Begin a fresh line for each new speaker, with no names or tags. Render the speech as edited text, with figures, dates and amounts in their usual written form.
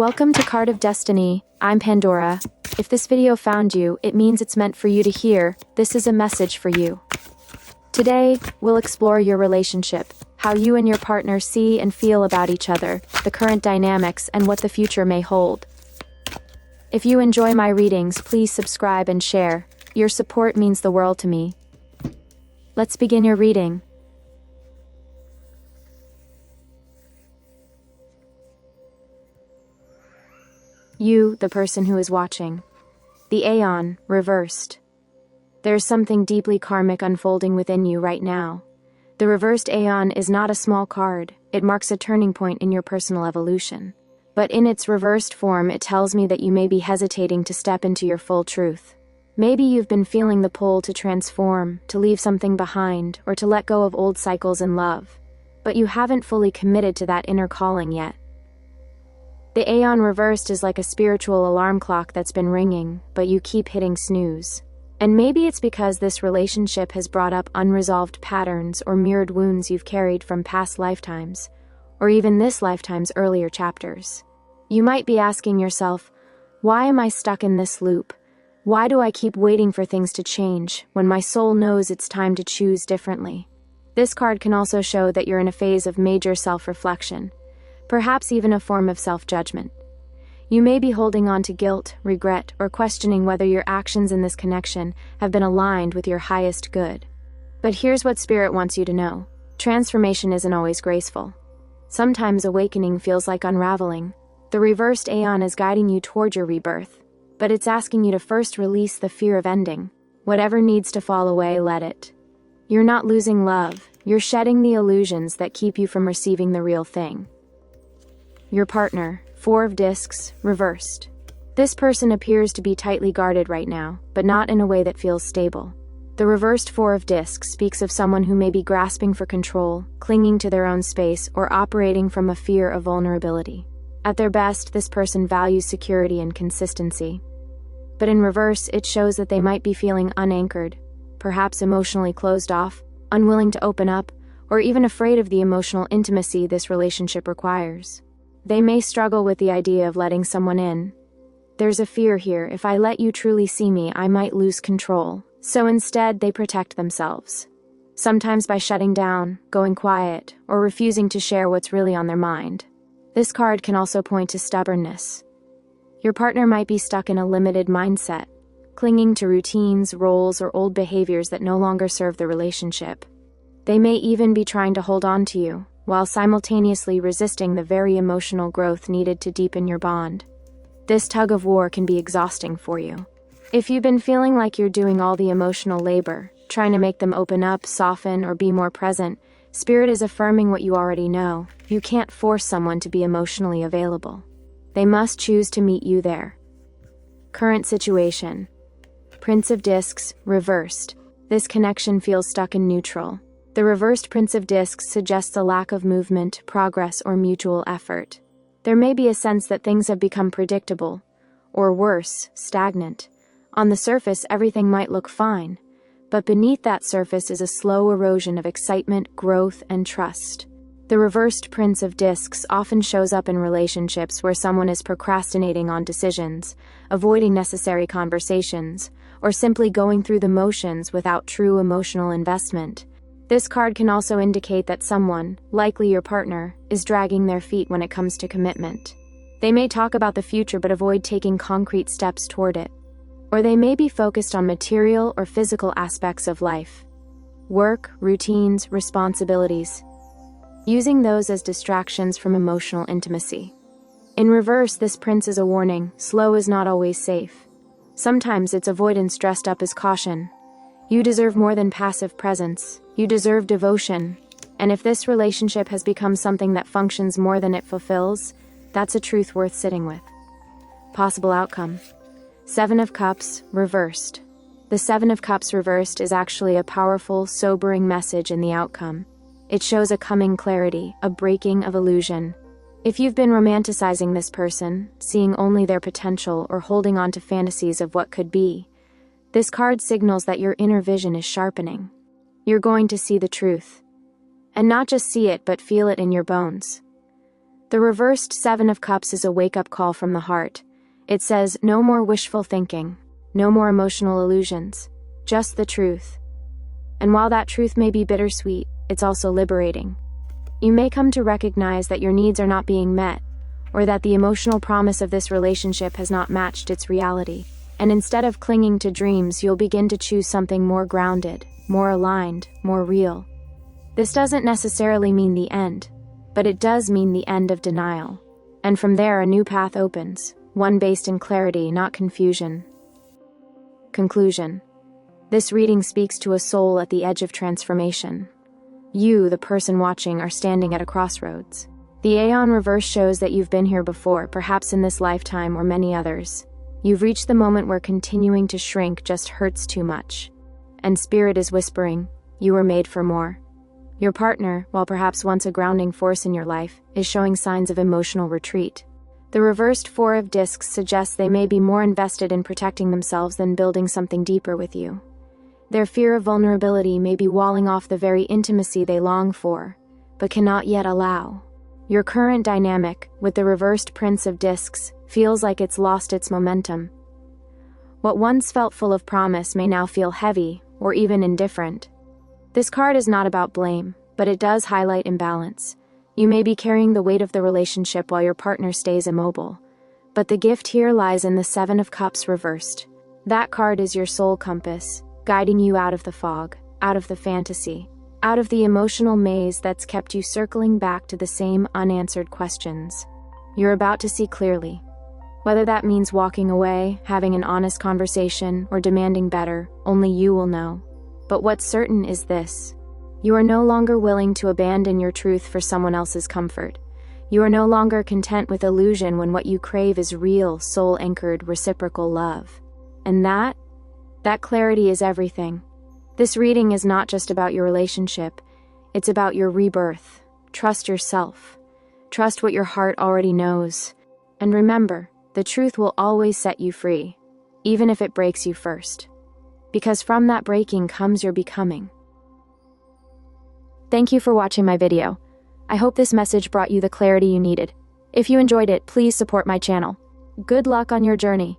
Welcome to Card of Destiny. I'm Pandora. If this video found you, it means it's meant for you to hear. This is a message for you. Today, we'll explore your relationship, how you and your partner see and feel about each other, the current dynamics, and what the future may hold. If you enjoy my readings, please subscribe and share. Your support means the world to me. Let's begin your reading. You, the person who is watching. The Aeon, reversed. There's something deeply karmic unfolding within you right now. The reversed Aeon is not a small card. It marks a turning point in your personal evolution. But in its reversed form, it tells me that you may be hesitating to step into your full truth. Maybe you've been feeling the pull to transform, to leave something behind, or to let go of old cycles in love. But you haven't fully committed to that inner calling yet. The Aeon reversed is like a spiritual alarm clock that's been ringing, but you keep hitting snooze. And maybe it's because this relationship has brought up unresolved patterns or mirrored wounds you've carried from past lifetimes, or even this lifetime's earlier chapters. You might be asking yourself, why am I stuck in this loop? Why do I keep waiting for things to change when my soul knows it's time to choose differently? This card can also show that you're in a phase of major self-reflection, perhaps even a form of self-judgment. You may be holding on to guilt, regret, or questioning whether your actions in this connection have been aligned with your highest good. But here's what Spirit wants you to know. Transformation isn't always graceful. Sometimes awakening feels like unraveling. The reversed Aeon is guiding you toward your rebirth, but it's asking you to first release the fear of ending. Whatever needs to fall away, let it. You're not losing love. You're shedding the illusions that keep you from receiving the real thing. Your partner, Four of Discs, reversed. This person appears to be tightly guarded right now, but not in a way that feels stable. The reversed Four of Discs speaks of someone who may be grasping for control, clinging to their own space, or operating from a fear of vulnerability. At their best, this person values security and consistency. But in reverse, it shows that they might be feeling unanchored, perhaps emotionally closed off, unwilling to open up, or even afraid of the emotional intimacy this relationship requires. They may struggle with the idea of letting someone in. There's a fear here: if I let you truly see me, I might lose control. So instead, they protect themselves. Sometimes by shutting down, going quiet, or refusing to share what's really on their mind. This card can also point to stubbornness. Your partner might be stuck in a limited mindset, clinging to routines, roles, or old behaviors that no longer serve the relationship. They may even be trying to hold on to you, while simultaneously resisting the very emotional growth needed to deepen your bond. This tug of war can be exhausting for you. If you've been feeling like you're doing all the emotional labor, trying to make them open up, soften, or be more present, Spirit is affirming what you already know. You can't force someone to be emotionally available. They must choose to meet you there. Current situation. Prince of Discs, reversed. This connection feels stuck in neutral. The reversed Prince of Discs suggests a lack of movement, progress, or mutual effort. There may be a sense that things have become predictable, or worse, stagnant. On the surface, everything might look fine, but beneath that surface is a slow erosion of excitement, growth, and trust. The reversed Prince of Discs often shows up in relationships where someone is procrastinating on decisions, avoiding necessary conversations, or simply going through the motions without true emotional investment. This card can also indicate that someone, likely your partner, is dragging their feet when it comes to commitment. They may talk about the future but avoid taking concrete steps toward it. Or they may be focused on material or physical aspects of life. Work, routines, responsibilities. Using those as distractions from emotional intimacy. In reverse, this prince is a warning: slow is not always safe. Sometimes it's avoidance dressed up as caution. You deserve more than passive presence. You deserve devotion. And if this relationship has become something that functions more than it fulfills, that's a truth worth sitting with. Possible outcome. Seven of Cups, reversed. The Seven of Cups reversed is actually a powerful, sobering message in the outcome. It shows a coming clarity, a breaking of illusion. If you've been romanticizing this person, seeing only their potential, or holding on to fantasies of what could be, this card signals that your inner vision is sharpening. You're going to see the truth. And not just see it, but feel it in your bones. The reversed Seven of Cups is a wake-up call from the heart. It says, no more wishful thinking, no more emotional illusions, just the truth. And while that truth may be bittersweet, it's also liberating. You may come to recognize that your needs are not being met, or that the emotional promise of this relationship has not matched its reality. And instead of clinging to dreams, you'll begin to choose something more grounded, more aligned, more real. This doesn't necessarily mean the end, but it does mean the end of denial. And from there, a new path opens, one based in clarity, not confusion. Conclusion. This reading speaks to a soul at the edge of transformation. You, the person watching, are standing at a crossroads. The Aeon reverse shows that you've been here before, perhaps in this lifetime or many others. You've reached the moment where continuing to shrink just hurts too much. And Spirit is whispering, you were made for more. Your partner, while perhaps once a grounding force in your life, is showing signs of emotional retreat. The reversed Four of Discs suggests they may be more invested in protecting themselves than building something deeper with you. Their fear of vulnerability may be walling off the very intimacy they long for, but cannot yet allow. Your current dynamic, with the reversed Prince of Discs, feels like it's lost its momentum. What once felt full of promise may now feel heavy, or even indifferent. This card is not about blame, but it does highlight imbalance. You may be carrying the weight of the relationship while your partner stays immobile. But the gift here lies in the Seven of Cups reversed. That card is your soul compass, guiding you out of the fog, out of the fantasy, out of the emotional maze that's kept you circling back to the same unanswered questions. You're about to see clearly. Whether that means walking away, having an honest conversation, or demanding better, only you will know. But what's certain is this. You are no longer willing to abandon your truth for someone else's comfort. You are no longer content with illusion when what you crave is real, soul-anchored, reciprocal love. And that clarity is everything. This reading is not just about your relationship, it's about your rebirth. Trust yourself. Trust what your heart already knows. And remember, the truth will always set you free, even if it breaks you first. Because from that breaking comes your becoming. Thank you for watching my video. I hope this message brought you the clarity you needed. If you enjoyed it, please support my channel. Good luck on your journey.